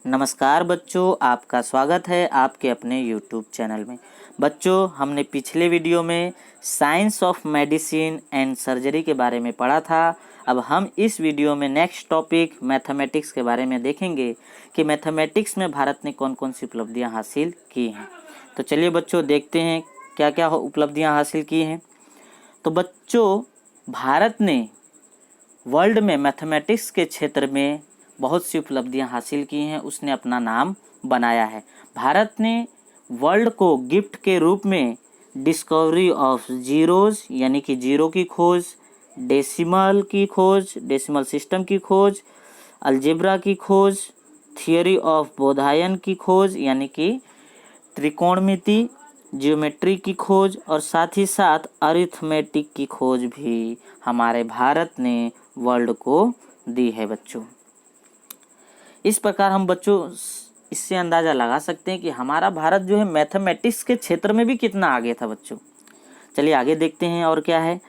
नमस्कार बच्चों, आपका स्वागत है आपके अपने YouTube चैनल में। बच्चों, हमने पिछले वीडियो में science of medicine and surgery के बारे में पढ़ा था। अब हम इस वीडियो में नेक्स्ट टॉपिक मैथमेटिक्स के बारे में देखेंगे कि मैथमेटिक्स में भारत ने कौन कौन सी उपलब्धियां हासिल की हैं। तो चलिए बच्चों, देखते हैं क्या क्या उपलब्धियां हासिल की हैं। तो बच्चों, भारत ने वर्ल्ड में मैथमेटिक्स के क्षेत्र में बहुत सी उपलब्धियां हासिल की हैं, उसने अपना नाम बनाया है। भारत ने वर्ल्ड को गिफ्ट के रूप में डिस्कवरी ऑफ जीरोज यानी कि जीरो की खोज, डेसिमल की खोज, डेसिमल सिस्टम की खोज, अलजेब्रा की खोज, थियोरी ऑफ बोधायन की खोज यानी कि त्रिकोणमिति, ज्योमेट्री की खोज और साथ ही साथ अरिथमेटिक की खोज भी हमारे भारत ने वर्ल्ड को दी है बच्चों। इस प्रकार हम बच्चों इससे अंदाज़ा लगा सकते हैं कि हमारा भारत जो है मैथमेटिक्स के क्षेत्र में भी कितना आगे था बच्चों। चलिए आगे देखते हैं और क्या है।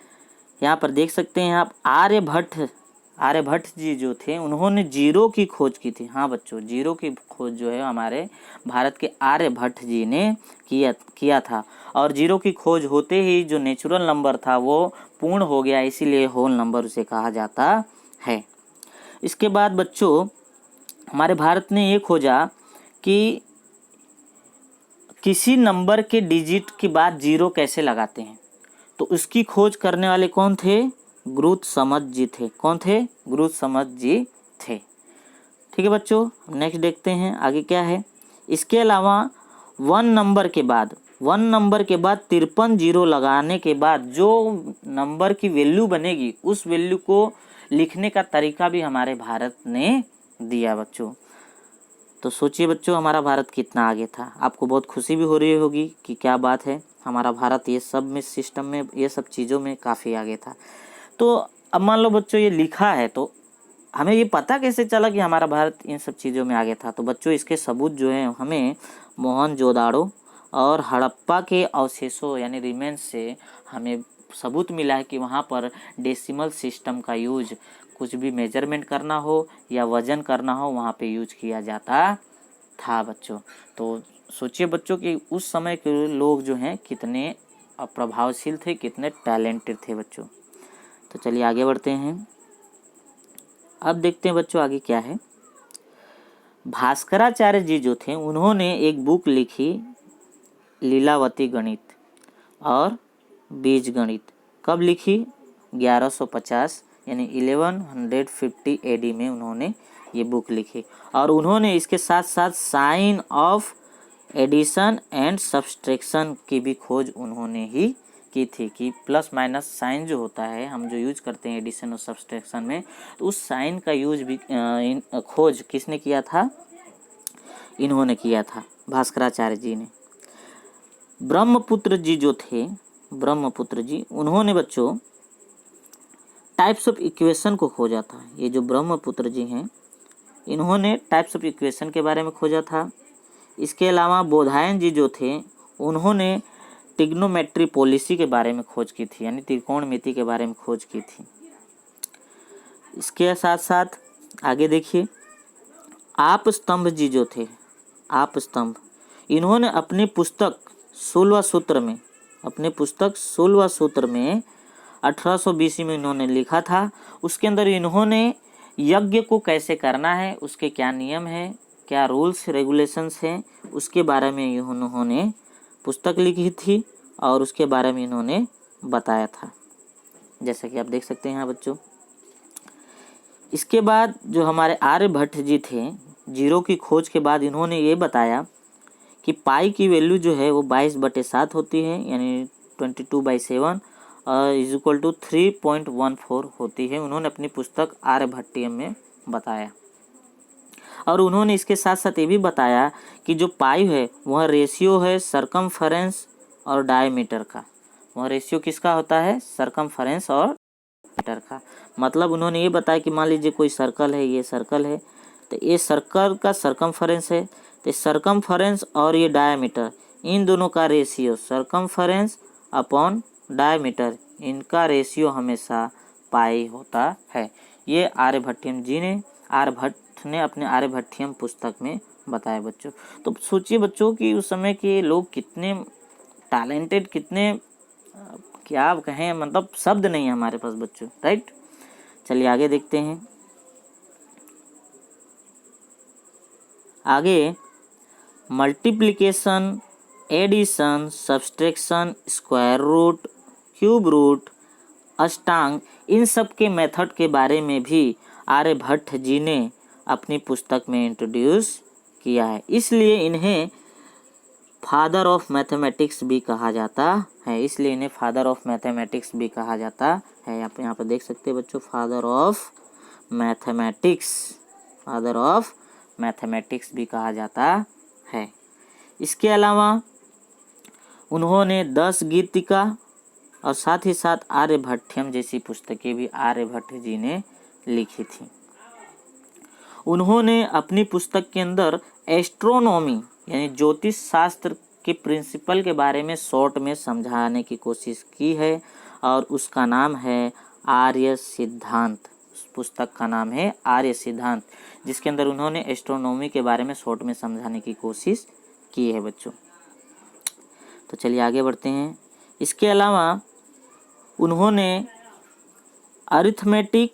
यहाँ पर देख सकते हैं आप, आर्यभट्ट जी जो थे उन्होंने जीरो की खोज की थी। हाँ बच्चों, जीरो की खोज जो है हमारे भारत के आर्यभट्ट जी ने किया था। और जीरो की खोज होते ही जो नेचुरल नंबर था वो पूर्ण हो गया, इसीलिए होल नंबर उसे कहा जाता है। इसके बाद बच्चों, हमारे भारत ने ये खोजा कि किसी नंबर के डिजिट के बाद जीरो कैसे लगाते हैं। तो उसकी खोज करने वाले कौन थे? गुरुत्समझ जी थे। कौन थे? गुरुत्समझ जी थे। ठीक है बच्चों, नेक्स्ट देखते हैं आगे क्या है। इसके अलावा वन नंबर के बाद 53 जीरो लगाने के बाद जो नंबर की वैल्यू बनेगी उस वैल्यू को लिखने का तरीका भी हमारे भारत ने दिया बच्चों। तो सोचिए बच्चों, हमारा भारत कितना आगे था। आपको बहुत खुशी भी हो रही होगी कि क्या बात है, हमारा भारत ये सब में सिस्टम में ये सब चीज़ों में काफ़ी आगे था। तो अब मान लो बच्चों ये लिखा है, तो हमें ये पता कैसे चला कि हमारा भारत इन सब चीज़ों में आगे था। तो बच्चों इसके सबूत जो हैं हमें मोहनजोदाड़ो और हड़प्पा के अवशेषों यानी रिमेन्स से हमें सबूत मिला है कि वहाँ पर डेसिमल सिस्टम का यूज कुछ भी मेजरमेंट करना हो या वजन करना हो वहाँ पे यूज किया जाता था बच्चों। तो सोचिए बच्चों कि उस समय के लोग जो हैं कितने प्रभावशील थे, कितने टैलेंटेड थे बच्चों। तो चलिए आगे बढ़ते हैं। अब देखते हैं बच्चों आगे क्या है। भास्कराचार्य जी जो थे उन्होंने एक बुक लिखी, लीलावती गणित और बीज गणित। कब लिखी? 1150 यानी 1150 AD में उन्होंने ये बुक लिखी। और उन्होंने इसके साथ साथ sign of addition and subtraction की भी खोज उन्होंने ही की थी कि प्लस माइनस साइन जो होता है हम जो यूज करते हैं एडिशन और सब्सट्रैक्शन में, तो उस साइन का यूज भी खोज किसने किया था? इन्होंने किया था, भास्कराचार्य जी ने। ब्रह्मपुत्र जी जो थे, ब्रह्मपुत्र जी, उन्होंने बच्चों टाइप्स ऑफ इक्वेशन को खोजा था। ये जो ब्रह्मपुत्र जी हैं इन्होंने टाइप्स ऑफ इक्वेशन के बारे में खोजा था। इसके अलावा बोधायन जी जो थे उन्होंने ट्रिग्नोमेट्री पॉलिसी के बारे में खोज की थी यानी त्रिकोणमिति के बारे में खोज की थी। इसके साथ साथ आगे देखिए, आप स्तंभ जी जो थे, आप स्तंभ, इन्होंने अपनी पुस्तक 16वां सूत्र में 1820 में इन्होंने लिखा था। उसके अंदर इन्होंने यज्ञ को कैसे करना है, उसके क्या नियम हैं, क्या रूल्स रेगुलेशंस हैं, उसके बारे में इन्होंने पुस्तक लिखी थी और उसके बारे में इन्होंने बताया था, जैसा कि आप देख सकते हैं यहाँ बच्चों। इसके बाद जो हमारे आर्यभट्ट जी थे, जीरो की खोज के बाद इन्होंने ये बताया कि पाई की वैल्यू जो है वो 22/7 होती है यानी 22/7 इज इक्वल टू 3.14 होती है। उन्होंने अपनी पुस्तक आर्यभट्टियम में बताया। और उन्होंने इसके साथ साथ ये भी बताया कि जो पाई है वह रेशियो है सरकमफरेंस और डायमीटर का। वह रेशियो किसका होता है? सरकमफरेंस और डायमीटर का। मतलब उन्होंने ये बताया कि मान लीजिए कोई सर्कल है, ये सर्कल है, तो ये सर्कल का सरकमफरेंस है, तो सरकमफरेंस और ये डायमीटर, इन दोनों का रेशियो, सरकमफरेंस अपॉन डायमीटर, इनका रेशियो हमेशा पाई होता है। ये आर्यभट्ट आर्यभट्ट ने अपने आर्यभट्टियम पुस्तक में बताया बच्चों। तो सोचिए बच्चों कि उस समय के लोग कितने टैलेंटेड, कितने क्या आप कहें, मतलब शब्द नहीं है हमारे पास बच्चों, राइट। चलिए आगे देखते हैं। आगे multiplication, addition, subtraction, square root, cube root, अष्टांग, इन सब के मेथड के बारे में भी आर्यभट्ट जी ने अपनी पुस्तक में इंट्रोड्यूस किया है। इसलिए इन्हें फादर ऑफ मैथमेटिक्स भी कहा जाता है। इसलिए इन्हें फादर ऑफ मैथमेटिक्स भी कहा जाता है। आप यहाँ पर देख सकते हैं बच्चों, father of mathematics, father of mathematics भी कहा जाता है। इसके अलावा उन्होंने 10 गीतिका और साथ ही साथ आर्यभट्टियम जैसी पुस्तकें भी आर्यभट्ट जी ने लिखी थी। उन्होंने अपनी पुस्तक के अंदर एस्ट्रोनॉमी यानी ज्योतिष शास्त्र के प्रिंसिपल के बारे में शॉर्ट में समझाने की कोशिश की है और उसका नाम है आर्य सिद्धांत। उस पुस्तक का नाम है आर्य सिद्धांत, जिसके अंदर उन्होंने एस्ट्रोनॉमी के बारे में शॉर्ट में समझाने की कोशिश की है बच्चों। तो चलिए आगे बढ़ते हैं। इसके अलावा उन्होंने अरिथमेटिक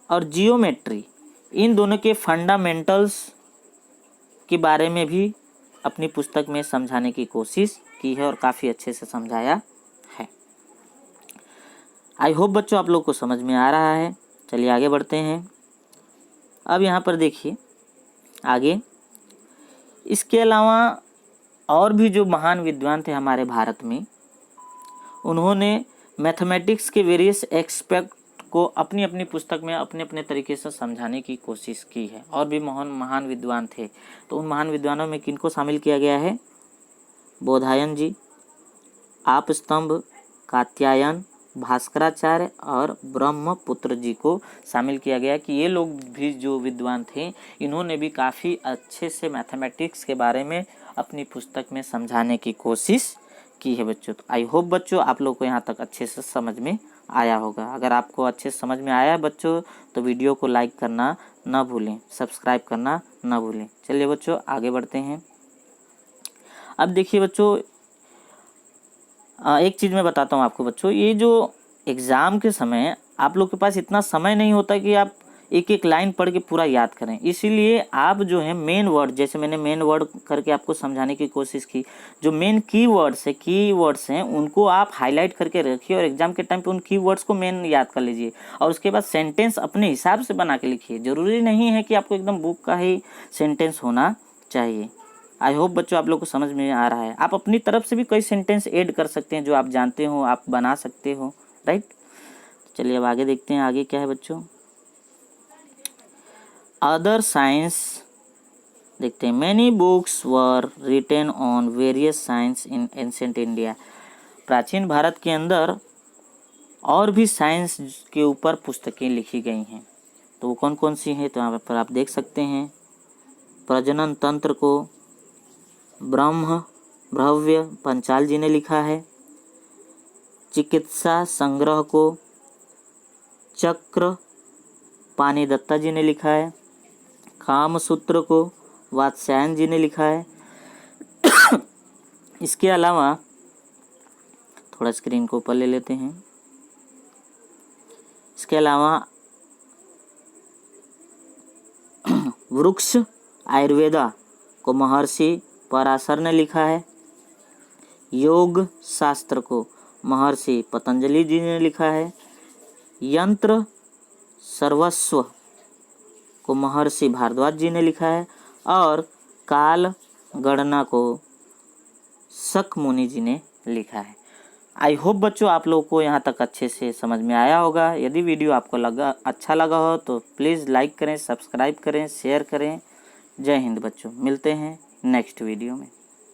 और जियोमेट्री, इन दोनों के फंडामेंटल्स के बारे में भी अपनी पुस्तक में समझाने की कोशिश की है और काफ़ी अच्छे से समझाया है। आई होप बच्चों आप लोग को समझ में आ रहा है। चलिए आगे बढ़ते हैं। अब यहाँ पर देखिए आगे, इसके अलावा और भी जो महान विद्वान थे हमारे भारत में, उन्होंने मैथमेटिक्स के वेरियस एस्पेक्ट को अपनी अपनी पुस्तक में अपने अपने तरीके से समझाने की कोशिश की है। और भी महान विद्वान थे, तो उन महान विद्वानों में किनको शामिल किया गया है? बोधायन जी, आपस्तंभ, कात्यायन, भास्कराचार्य और ब्रह्मपुत्र जी को शामिल किया गया कि ये लोग भी जो विद्वान थे, इन्होंने भी काफ़ी अच्छे से मैथमेटिक्स के बारे में अपनी पुस्तक में समझाने की कोशिश की है बच्चों। तो आई होप बच्चों आप लोग को यहाँ तक अच्छे से समझ में आया होगा। अगर आपको अच्छे से समझ में आया बच्चों तो वीडियो को लाइक करना ना भूलें, सब्सक्राइब करना ना भूलें। चलिए बच्चों आगे बढ़ते हैं। अब देखिए बच्चों, एक चीज़ मैं बताता हूँ आपको बच्चों, ये जो एग्ज़ाम के समय आप लोग के पास इतना समय नहीं होता कि आप एक एक लाइन पढ़ के पूरा याद करें। इसीलिए आप जो है मेन वर्ड, जैसे मैंने मेन वर्ड करके आपको समझाने की कोशिश की, जो मेन कीवर्ड्स हैं उनको आप हाईलाइट करके रखिए और एग्जाम के टाइम पे उन कीवर्ड्स को मेन याद कर लीजिए और उसके बाद सेंटेंस अपने हिसाब से बना के लिखिए। ज़रूरी नहीं है कि आपको एकदम बुक का ही सेंटेंस होना चाहिए। आई होप बच्चों आप लोग को समझ में आ रहा है। आप अपनी तरफ से भी कई सेंटेंस ऐड कर सकते हैं, जो आप जानते हो आप बना सकते हो, राइट। चलिए अब आगे देखते हैं, आगे क्या है बच्चों। अदर साइंस देखते हैं। Many books were written on various science in ancient India. प्राचीन भारत के अंदर और भी साइंस के ऊपर पुस्तकें लिखी गई हैं, तो वो कौन कौन सी हैं तो यहाँ पर आप देख सकते हैं। प्रजनन तंत्र को ब्रह्मभ्रव्य पंचाल जी ने लिखा है। चिकित्सा संग्रह को चक्र पानी दत्ता जी ने लिखा है। कामसूत्र को वात्स्यायन जी ने लिखा है। इसके अलावा थोड़ा स्क्रीन को ऊपर ले लेते हैं। इसके अलावा वृक्ष आयुर्वेदा को महर्षि पराशर ने लिखा है। योग शास्त्र को महर्षि पतंजलि जी ने लिखा है। यंत्र सर्वस्व को महर्षि भारद्वाज जी ने लिखा है और काल गणना को शक मुनि जी ने लिखा है। आई होप बच्चों आप लोगों को यहाँ तक अच्छे से समझ में आया होगा। यदि वीडियो आपको अच्छा लगा हो तो प्लीज़ लाइक करें, सब्सक्राइब करें, शेयर करें। जय हिंद बच्चों, मिलते हैं नेक्स्ट वीडियो में।